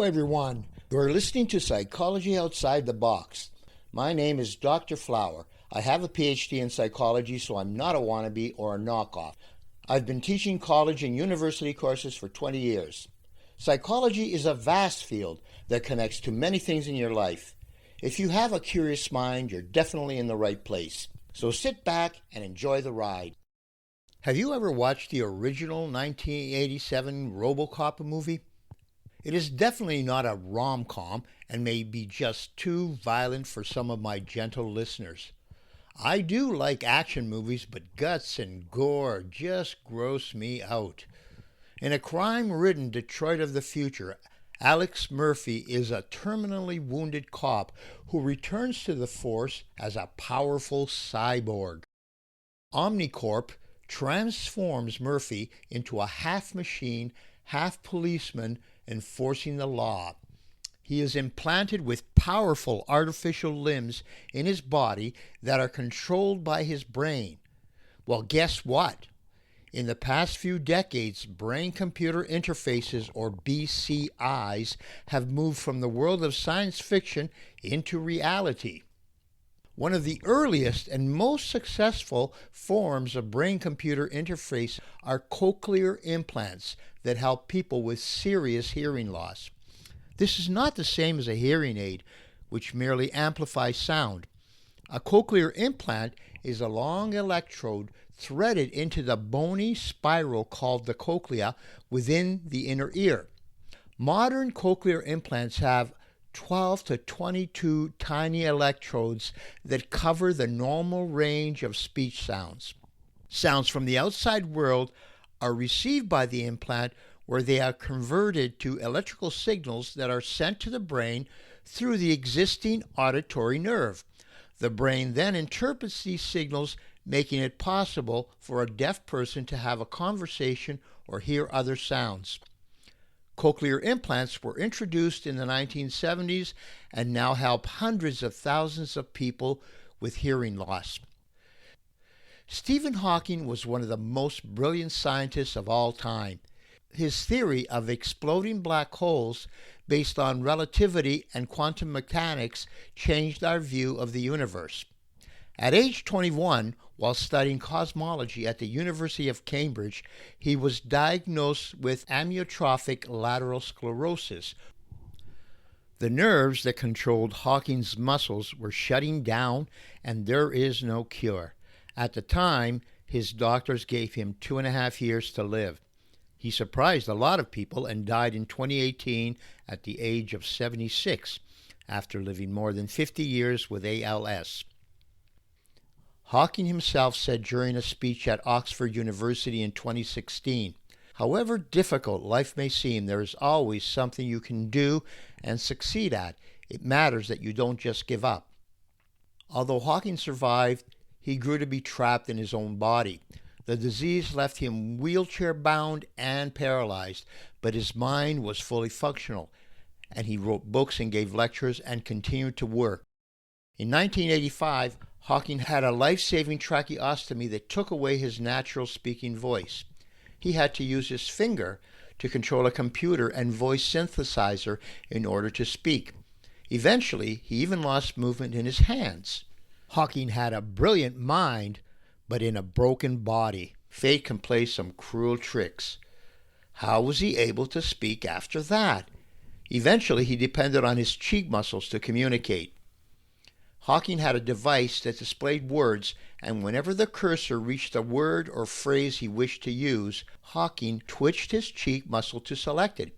Hello, everyone. You're listening to Psychology Outside the Box. My name is Dr. Flower. I have a PhD in psychology, so I'm not a wannabe or a knockoff. I've been teaching college and university courses for 20 years. Psychology is a vast field that connects to many things in your life. If you have a curious mind, you're definitely in the right place. So sit back and enjoy the ride. Have you ever watched the original 1987 RoboCop movie? It is definitely not a rom-com and may be just too violent for some of my gentle listeners. I do like action movies, but guts and gore just gross me out. In a crime-ridden Detroit of the future, Alex Murphy is a terminally wounded cop who returns to the force as a powerful cyborg. Omnicorp transforms Murphy into a half-machine, half-policeman enforcing the law. He is implanted with powerful artificial limbs in his body that are controlled by his brain. Well, guess what? In the past few decades, brain-computer interfaces, or BCIs, have moved from the world of science fiction into reality. One of the earliest and most successful forms of brain-computer interface are cochlear implants that help people with serious hearing loss. This is not the same as a hearing aid, which merely amplifies sound. A cochlear implant is a long electrode threaded into the bony spiral called the cochlea within the inner ear. Modern cochlear implants have 12 to 22 tiny electrodes that cover the normal range of speech sounds. Sounds from the outside world are received by the implant, where they are converted to electrical signals that are sent to the brain through the existing auditory nerve. The brain then interprets these signals, making it possible for a deaf person to have a conversation or hear other sounds. Cochlear implants were introduced in the 1970s and now help hundreds of thousands of people with hearing loss. Stephen Hawking was one of the most brilliant scientists of all time. His theory of exploding black holes based on relativity and quantum mechanics changed our view of the universe. At age 21, while studying cosmology at the University of Cambridge, he was diagnosed with amyotrophic lateral sclerosis. The nerves that controlled Hawking's muscles were shutting down, and there is no cure. At the time, his doctors gave him 2.5 years to live. He surprised a lot of people and died in 2018 at the age of 76, after living more than 50 years with ALS. Hawking himself said during a speech at Oxford University in 2016, "However difficult life may seem, there is always something you can do and succeed at. It matters that you don't just give up." Although Hawking survived, he grew to be trapped in his own body. The disease left him wheelchair-bound and paralyzed, but his mind was fully functional, and he wrote books and gave lectures and continued to work. In 1985, Hawking had a life-saving tracheostomy that took away his natural speaking voice. He had to use his finger to control a computer and voice synthesizer in order to speak. Eventually, he even lost movement in his hands. Hawking had a brilliant mind, but in a broken body. Fate can play some cruel tricks. How was he able to speak after that? Eventually, he depended on his cheek muscles to communicate. Hawking had a device that displayed words, and whenever the cursor reached a word or phrase he wished to use, Hawking twitched his cheek muscle to select it.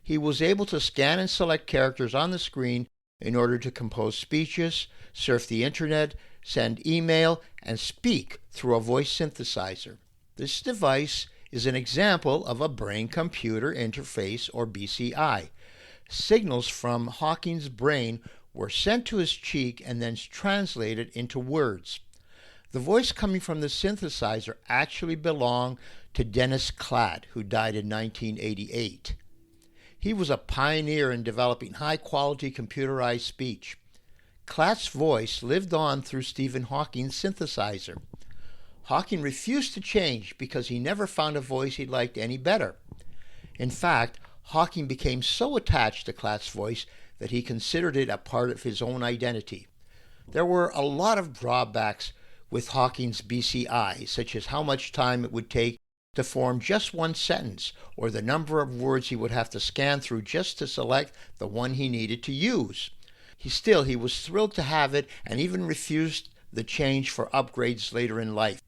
He was able to scan and select characters on the screen in order to compose speeches, surf the internet, send email, and speak through a voice synthesizer. This device is an example of a brain-computer interface, or BCI. Signals from Hawking's brain were sent to his cheek and then translated into words. The voice coming from the synthesizer actually belonged to Dennis Klatt, who died in 1988. He was a pioneer in developing high-quality computerized speech. Klatt's voice lived on through Stephen Hawking's synthesizer. Hawking refused to change because he never found a voice he liked any better. In fact, Hawking became so attached to Klatt's voice that he considered it a part of his own identity. There were a lot of drawbacks with Hawking's BCI, such as how much time it would take to form just one sentence, or the number of words he would have to scan through just to select the one he needed to use. He was thrilled to have it and even refused the change for upgrades later in life.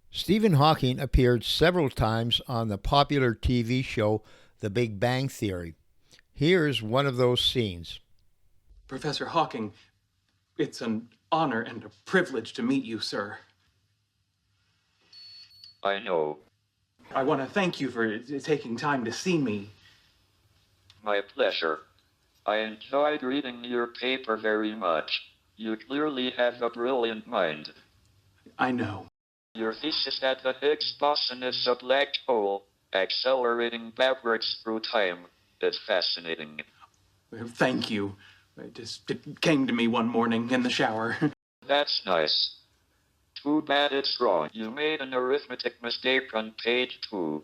Stephen Hawking appeared several times on the popular TV show The Big Bang Theory. Here's one of those scenes. Professor Hawking, it's an honor and a privilege to meet you, sir. I know. I want to thank you for taking time to see me. My pleasure. I enjoyed reading your paper very much. You clearly have a brilliant mind. I know. Your thesis that the Higgs boson is a black hole, accelerating backwards through time, is fascinating. Thank you. It came to me one morning in the shower. That's nice. Too bad it's wrong. You made an arithmetic mistake on page 2.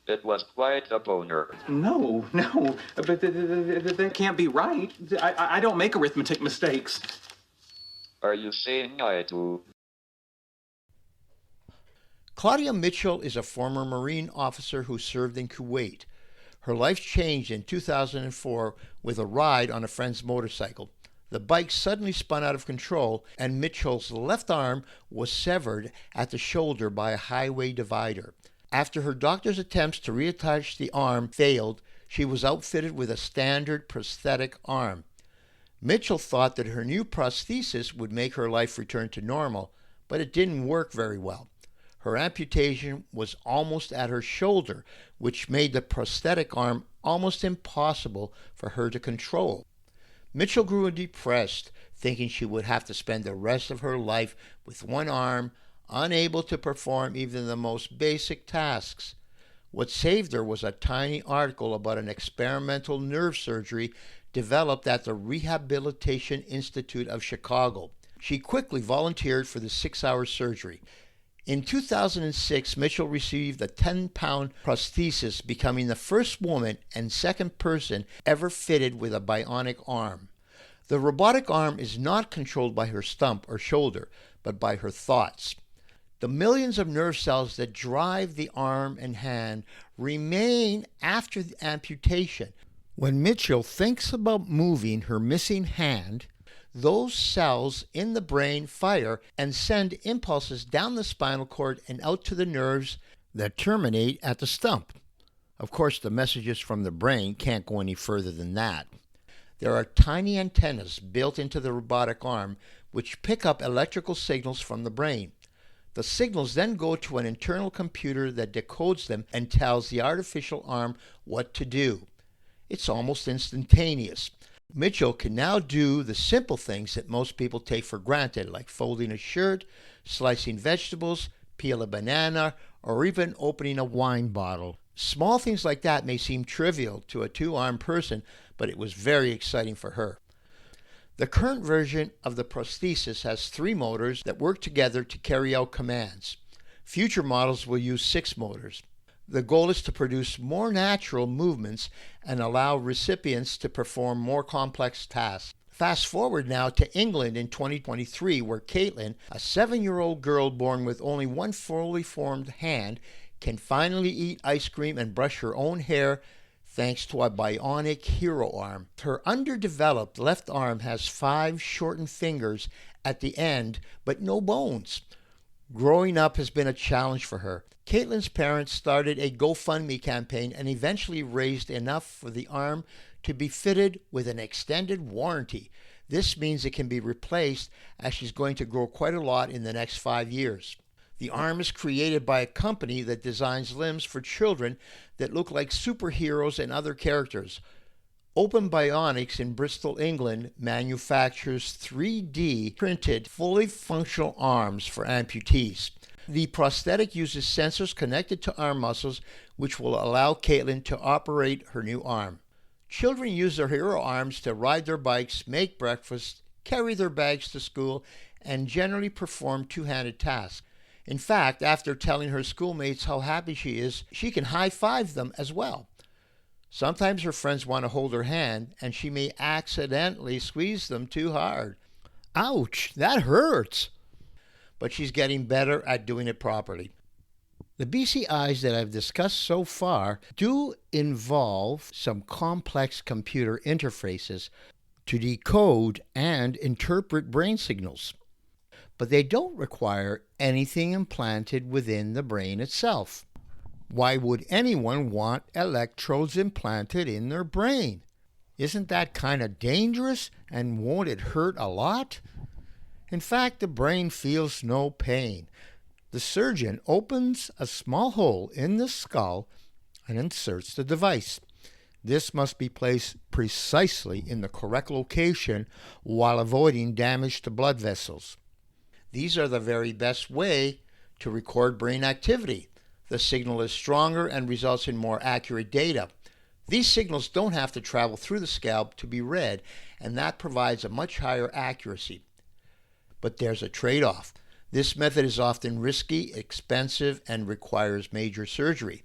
It was quite a boner. No, but that can't be right. I don't make arithmetic mistakes. Are you saying I do? Claudia Mitchell is a former Marine officer who served in Kuwait. Her life changed in 2004 with a ride on a friend's motorcycle. The bike suddenly spun out of control, and Mitchell's left arm was severed at the shoulder by a highway divider. After her doctor's attempts to reattach the arm failed, she was outfitted with a standard prosthetic arm. Mitchell thought that her new prosthesis would make her life return to normal, but it didn't work very well. Her amputation was almost at her shoulder, which made the prosthetic arm almost impossible for her to control. Mitchell grew depressed, thinking she would have to spend the rest of her life with one arm, unable to perform even the most basic tasks. What saved her was a tiny article about an experimental nerve surgery developed at the Rehabilitation Institute of Chicago. She quickly volunteered for the 6-hour surgery. In 2006, Mitchell received a 10-pound prosthesis, becoming the first woman and second person ever fitted with a bionic arm. The robotic arm is not controlled by her stump or shoulder, but by her thoughts. The millions of nerve cells that drive the arm and hand remain after the amputation. When Mitchell thinks about moving her missing hand, those cells in the brain fire and send impulses down the spinal cord and out to the nerves that terminate at the stump. Of course, the messages from the brain can't go any further than that. There are tiny antennas built into the robotic arm which pick up electrical signals from the brain. The signals then go to an internal computer that decodes them and tells the artificial arm what to do. It's almost instantaneous. Mitchell can now do the simple things that most people take for granted, like folding a shirt, slicing vegetables, peel a banana, or even opening a wine bottle. Small things like that may seem trivial to a two-armed person, but it was very exciting for her. The current version of the prosthesis has 3 motors that work together to carry out commands. Future models will use 6 motors. The goal is to produce more natural movements and allow recipients to perform more complex tasks. Fast forward now to England in 2023, where Caitlin, a 7-year-old girl born with only one fully formed hand, can finally eat ice cream and brush her own hair thanks to a bionic hero arm. Her underdeveloped left arm has 5 shortened fingers at the end, but no bones. Growing up has been a challenge for her. Caitlin's parents started a GoFundMe campaign and eventually raised enough for the arm to be fitted with an extended warranty. This means it can be replaced, as she's going to grow quite a lot in the next 5 years. The arm is created by a company that designs limbs for children that look like superheroes and other characters. Open Bionics in Bristol, England manufactures 3D printed, fully functional arms for amputees. The prosthetic uses sensors connected to arm muscles, which will allow Caitlin to operate her new arm. Children use their hero arms to ride their bikes, make breakfast, carry their bags to school, and generally perform two-handed tasks. In fact, after telling her schoolmates how happy she is, she can high-five them as well. Sometimes her friends want to hold her hand, and she may accidentally squeeze them too hard. Ouch, that hurts! But she's getting better at doing it properly. The BCIs that I've discussed so far do involve some complex computer interfaces to decode and interpret brain signals, but they don't require anything implanted within the brain itself. Why would anyone want electrodes implanted in their brain? Isn't that kind of dangerous, and won't it hurt a lot? In fact, the brain feels no pain. The surgeon opens a small hole in the skull and inserts the device. This must be placed precisely in the correct location while avoiding damage to blood vessels. These are the very best way to record brain activity. The signal is stronger and results in more accurate data. These signals don't have to travel through the scalp to be read, and that provides a much higher accuracy. But there's a trade-off. This method is often risky, expensive, and requires major surgery.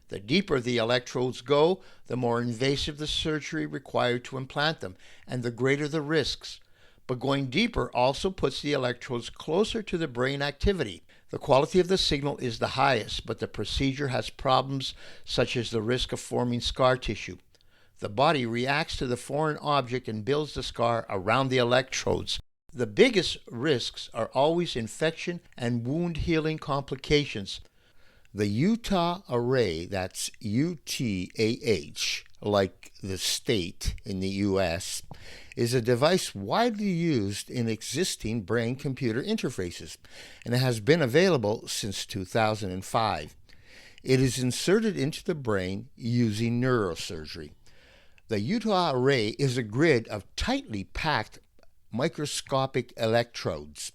The deeper the electrodes go, the more invasive the surgery required to implant them, and the greater the risks. But going deeper also puts the electrodes closer to the brain activity. The quality of the signal is the highest, but the procedure has problems such as the risk of forming scar tissue. The body reacts to the foreign object and builds the scar around the electrodes. The biggest risks are always infection and wound healing complications. The Utah Array, that's UTAH, like the state in the U.S., is a device widely used in existing brain-computer interfaces, and it has been available since 2005. It is inserted into the brain using neurosurgery. The Utah Array is a grid of tightly packed microscopic electrodes.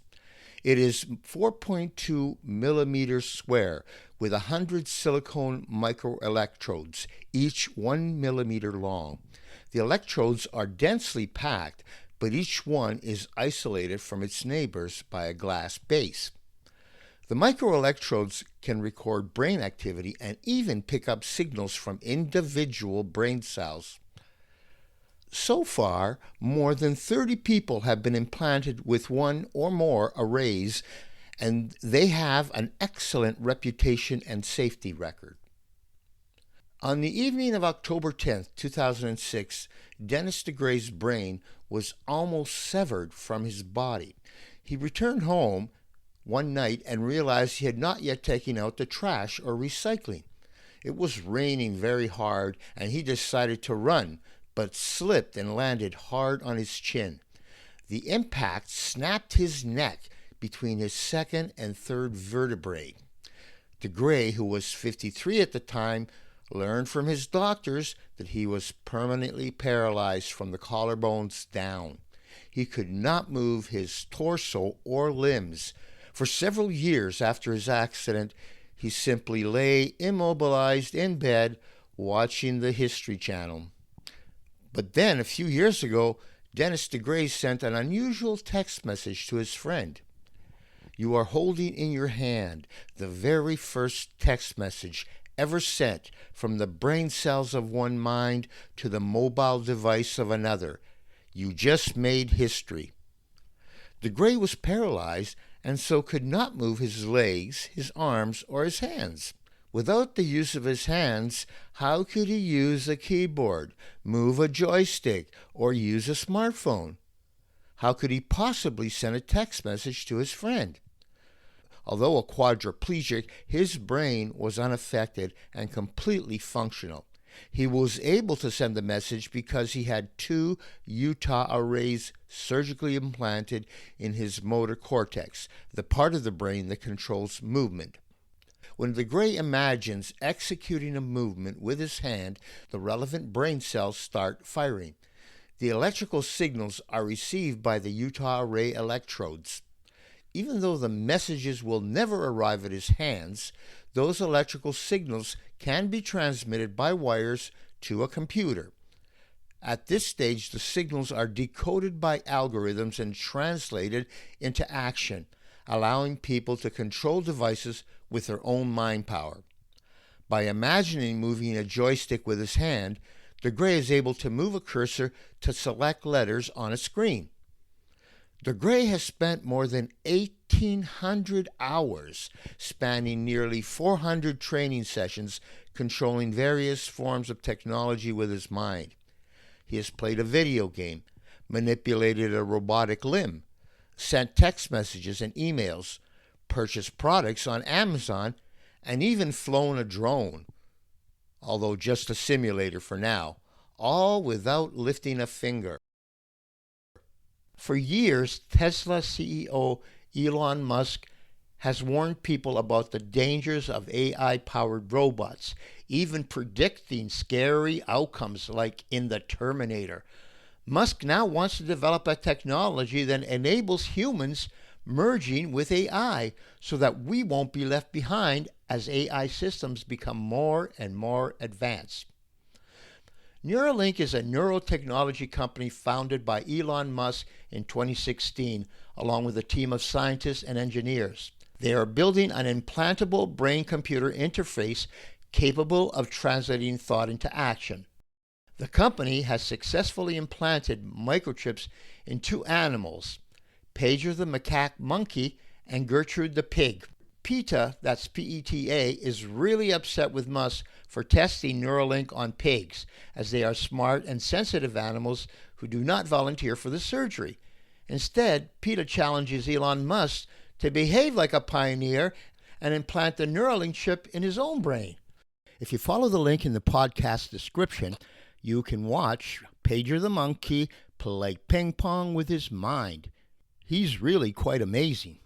It is 4.2 millimeters square with 100 silicone microelectrodes, each 1 millimeter long. The electrodes are densely packed, but each one is isolated from its neighbors by a glass base. The microelectrodes can record brain activity and even pick up signals from individual brain cells. So far, more than 30 people have been implanted with one or more arrays, and they have an excellent reputation and safety record. On the evening of October 10, 2006, Dennis DeGray's brain was almost severed from his body. He returned home one night and realized he had not yet taken out the trash or recycling. It was raining very hard, and he decided to run, but slipped and landed hard on his chin. The impact snapped his neck between his second and third vertebrae. DeGray, who was 53 at the time, learned from his doctors that he was permanently paralyzed from the collarbones down. He could not move his torso or limbs. For several years after his accident, he simply lay immobilized in bed watching the History Channel. But then, a few years ago, Dennis DeGray sent an unusual text message to his friend. "You are holding in your hand the very first text message ever sent from the brain cells of one mind to the mobile device of another. You just made history." DeGray was paralyzed and so could not move his legs, his arms, or his hands. Without the use of his hands, how could he use a keyboard, move a joystick, or use a smartphone? How could he possibly send a text message to his friend? Although a quadriplegic, his brain was unaffected and completely functional. He was able to send the message because he had 2 Utah arrays surgically implanted in his motor cortex, the part of the brain that controls movement. When DeGray imagines executing a movement with his hand, the relevant brain cells start firing. The electrical signals are received by the Utah Array electrodes. Even though the messages will never arrive at his hands, those electrical signals can be transmitted by wires to a computer. At this stage, the signals are decoded by algorithms and translated into action, allowing people to control devices with their own mind power. By imagining moving a joystick with his hand, De Grey is able to move a cursor to select letters on a screen. De Grey has spent more than 1,800 hours, spanning nearly 400 training sessions, controlling various forms of technology with his mind. He has played a video game, manipulated a robotic limb, sent text messages and emails, purchased products on Amazon, and even flown a drone, although just a simulator for now, all without lifting a finger. For years, Tesla CEO Elon Musk has warned people about the dangers of AI-powered robots, even predicting scary outcomes like in The Terminator. Musk now wants to develop a technology that enables humans merging with AI so that we won't be left behind as AI systems become more and more advanced. Neuralink is a neurotechnology company founded by Elon Musk in 2016, along with a team of scientists and engineers. They are building an implantable brain-computer interface capable of translating thought into action. The company has successfully implanted microchips in 2 animals, Pager the macaque monkey and Gertrude the pig. PETA, that's P-E-T-A, is really upset with Musk for testing Neuralink on pigs, as they are smart and sensitive animals who do not volunteer for the surgery. Instead, PETA challenges Elon Musk to behave like a pioneer and implant the Neuralink chip in his own brain. If you follow the link in the podcast description, you can watch Pager the monkey play ping pong with his mind. He's really quite amazing.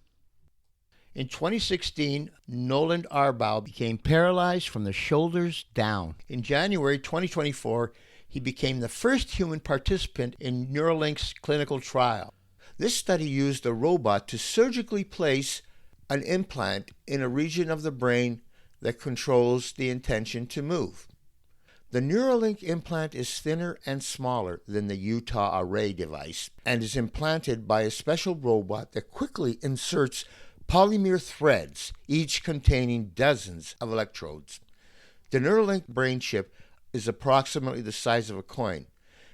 In 2016, Nolan Arbaugh became paralyzed from the shoulders down. In January 2024, he became the first human participant in Neuralink's clinical trial. This study used a robot to surgically place an implant in a region of the brain that controls the intention to move. The Neuralink implant is thinner and smaller than the Utah Array device and is implanted by a special robot that quickly inserts polymer threads, each containing dozens of electrodes. The Neuralink brain chip is approximately the size of a coin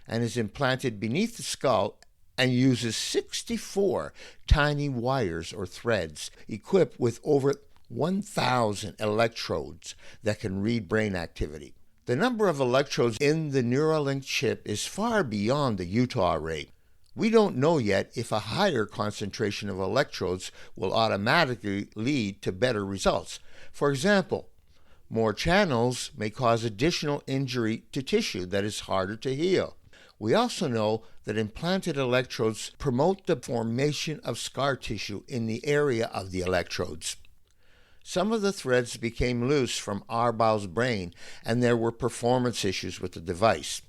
and is implanted beneath the skull and uses 64 tiny wires or threads equipped with over 1,000 electrodes that can read brain activity. The number of electrodes in the Neuralink chip is far beyond the Utah Array. We don't know yet if a higher concentration of electrodes will automatically lead to better results. For example, more channels may cause additional injury to tissue that is harder to heal. We also know that implanted electrodes promote the formation of scar tissue in the area of the electrodes. Some of the threads became loose from Arbaugh's brain, and there were performance issues with the device.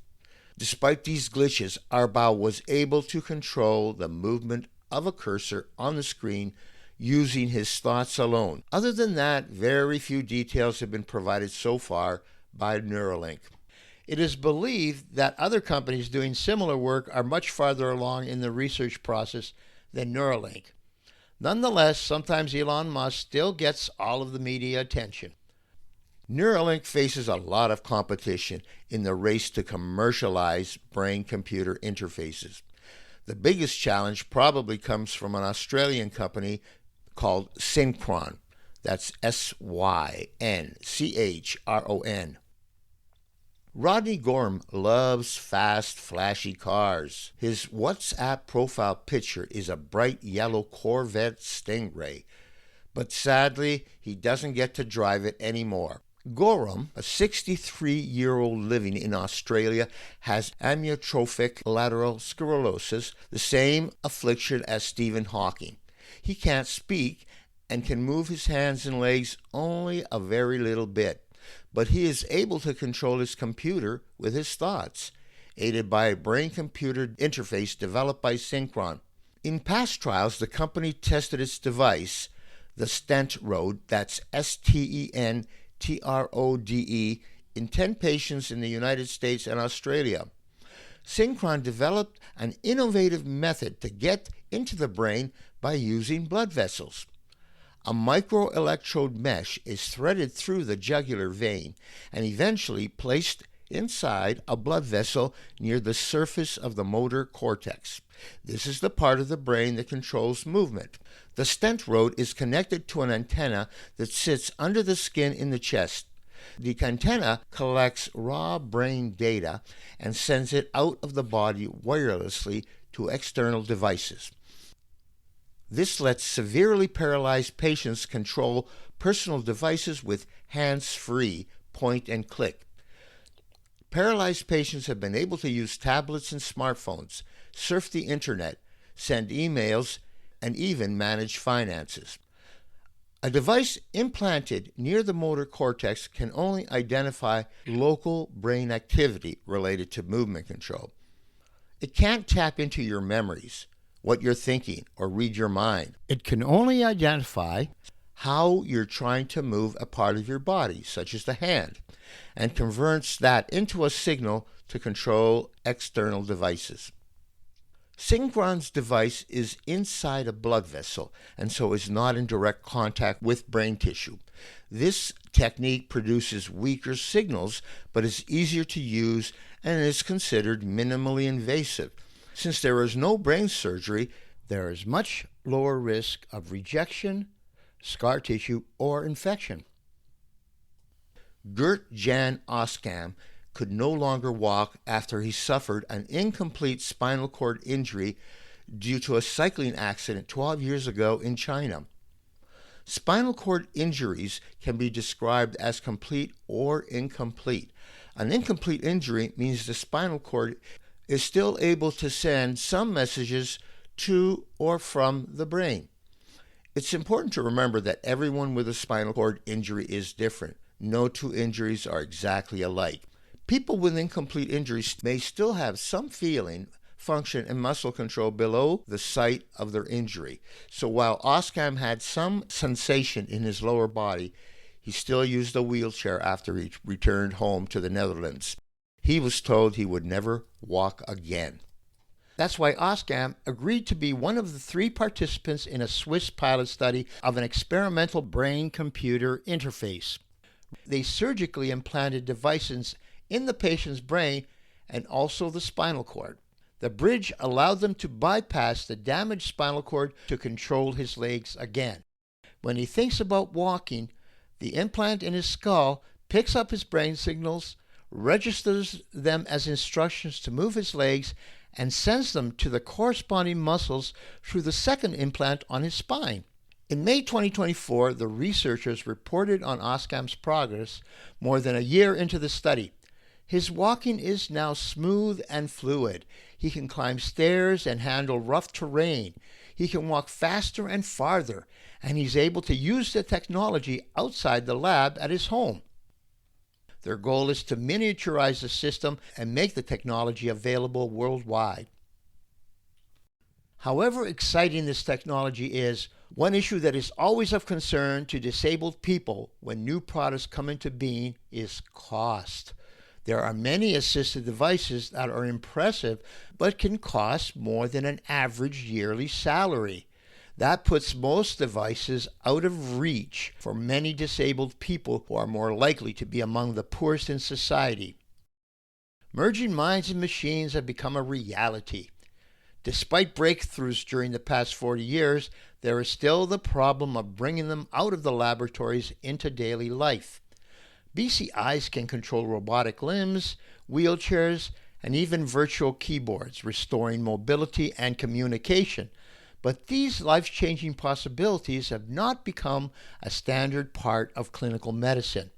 Despite these glitches, Arbaugh was able to control the movement of a cursor on the screen using his thoughts alone. Other than that, very few details have been provided so far by Neuralink. It is believed that other companies doing similar work are much farther along in the research process than Neuralink. Nonetheless, sometimes Elon Musk still gets all of the media attention. Neuralink faces a lot of competition in the race to commercialize brain-computer interfaces. The biggest challenge probably comes from an Australian company called Synchron. That's S-Y-N-C-H-R-O-N. Rodney Gorham loves fast, flashy cars. His WhatsApp profile picture is a bright yellow Corvette Stingray, but sadly, he doesn't get to drive it anymore. Gorham, a 63-year-old living in Australia, has amyotrophic lateral sclerosis, the same affliction as Stephen Hawking. He can't speak and can move his hands and legs only a very little bit, but he is able to control his computer with his thoughts, aided by a brain-computer interface developed by Synchron. In past trials, the company tested its device, the Stentrode, that's Stentrode, in 10 patients in the United States and Australia. Synchron developed an innovative method to get into the brain by using blood vessels. A microelectrode mesh is threaded through the jugular vein and eventually placed inside a blood vessel near the surface of the motor cortex. This is the part of the brain that controls movement. The stent rod is connected to an antenna that sits under the skin in the chest. The antenna collects raw brain data and sends it out of the body wirelessly to external devices. This lets severely paralyzed patients control personal devices with hands-free point and click. Paralyzed patients have been able to use tablets and smartphones, surf the internet, send emails, and even manage finances. A device implanted near the motor cortex can only identify local brain activity related to movement control. It can't tap into your memories, what you're thinking, or read your mind. It can only identify how you're trying to move a part of your body, such as the hand, and converts that into a signal to control external devices. Synchron's device is inside a blood vessel and so is not in direct contact with brain tissue. This technique produces weaker signals but is easier to use and is considered minimally invasive. Since there is no brain surgery, there is much lower risk of rejection, scar tissue, or infection. Gert Jan Oskam could no longer walk after he suffered an incomplete spinal cord injury due to a cycling accident 12 years ago in China. Spinal cord injuries can be described as complete or incomplete. An incomplete injury means the spinal cord is still able to send some messages to or from the brain. It's important to remember that everyone with a spinal cord injury is different. No two injuries are exactly alike. People with incomplete injuries may still have some feeling, function, and muscle control below the site of their injury. So while Oskam had some sensation in his lower body, he still used a wheelchair after he returned home to the Netherlands. He was told he would never walk again. That's why Oskam agreed to be one of the 3 participants in a Swiss pilot study of an experimental brain-computer interface. They surgically implanted devices in the patient's brain and also the spinal cord. The bridge allowed them to bypass the damaged spinal cord to control his legs again. When he thinks about walking, the implant in his skull picks up his brain signals, registers them as instructions to move his legs, and sends them to the corresponding muscles through the second implant on his spine. In May 2024, the researchers reported on Oskam's progress more than a year into the study. His walking is now smooth and fluid. He can climb stairs and handle rough terrain. He can walk faster and farther, and he's able to use the technology outside the lab at his home. Their goal is to miniaturize the system and make the technology available worldwide. However exciting this technology is, one issue that is always of concern to disabled people when new products come into being is cost. There are many assisted devices that are impressive but can cost more than an average yearly salary. That puts most devices out of reach for many disabled people who are more likely to be among the poorest in society. Merging minds and machines have become a reality. Despite breakthroughs during the past 40 years, there is still the problem of bringing them out of the laboratories into daily life. BCIs can control robotic limbs, wheelchairs, and even virtual keyboards, restoring mobility and communication. But these life-changing possibilities have not become a standard part of clinical medicine.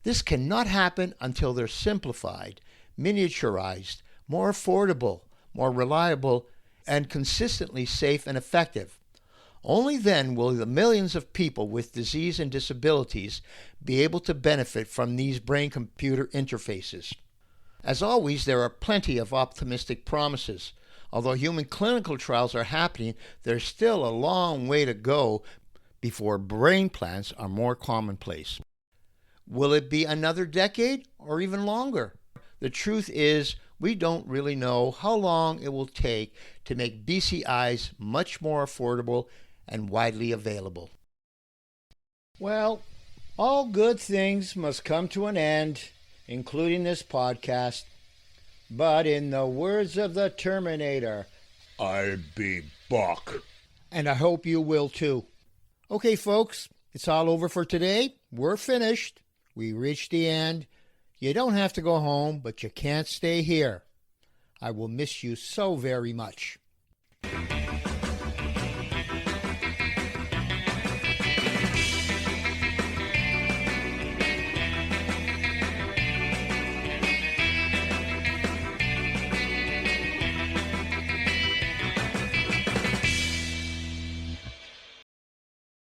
This cannot happen until they're simplified, miniaturized, more affordable, more reliable, and consistently safe and effective. Only then will the millions of people with disease and disabilities be able to benefit from these brain-computer interfaces. As always, there are plenty of optimistic promises. Although human clinical trials are happening, there's still a long way to go before brain implants are more commonplace. Will it be another decade or even longer? The truth is, we don't really know how long it will take to make BCIs much more affordable and widely available. Well, all good things must come to an end, including this podcast. But in the words of the Terminator, I'll be back. And I hope you will too. Okay, folks, it's all over for today. We're finished. We reached the end. You don't have to go home, but you can't stay here. I will miss you so very much.